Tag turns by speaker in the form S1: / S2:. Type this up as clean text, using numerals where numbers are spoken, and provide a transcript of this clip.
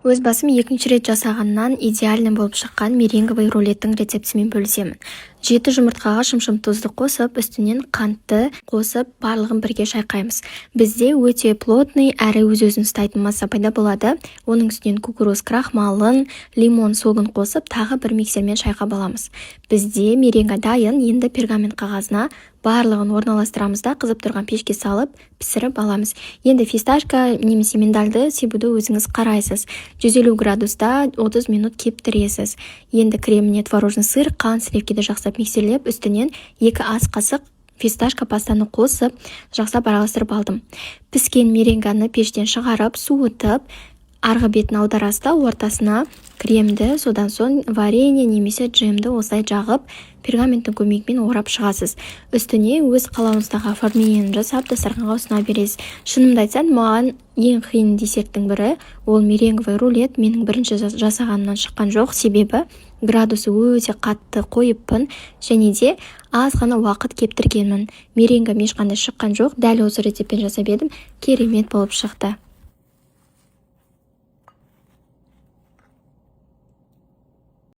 S1: Өз басым екінші рет жасағаннан идеальный болып шыққан меренговый рулеттің рецептісімен бөлісемін. 7 жұмыртқаға шым-шым тұзды қосып, үстінен қантты қосып, барлығын бірге шайқаймыз. Бізде өте плотный әрі өз-өзін ұстайтын масса пайда болады. Оның үстінен кукуруз крахмалын, лимон согын қосып, тағы бір миксермен шайқап аламыз. Бізде меренга дайын, енді пергамент қағазына барлығын орналастырамыз да қызып тұрған пешке салып пісіріп аламыз. Енді фисташка немесе миндальды себуді өзіңіз қарайсыз. 150 градуста 30 минут кептіресіз. Енді креміне творожный сыр, қант, сливкиді жақсап миксерлеп, үстінен 2 ас қасық фисташка пастаны қосып, жақсап араластырып алдым. Піскен меренганы пештен шығарып, суытып, арғы бетін аударасыз да ортасына кремді, содан соң варенье немесе джемді осылай жағып, пергаменттің көмегімен орап шығасыз. Үстіне өз қалауыңыздағы оформлениені жасап, дастарханға ұсына бересіз. Шынымды айтсам, маған ең қиын десерттің бірі ол меренговый рулет. Менің бірінші жасағанымнан шыққан жоқ, себебі градусы өте қатты қойыппын, және де аз ғана уақыт кептіргенмін. Меренга ешқандай шыққан жоқ, дәл осы рецептпен жасап едім, керемет болып шықты.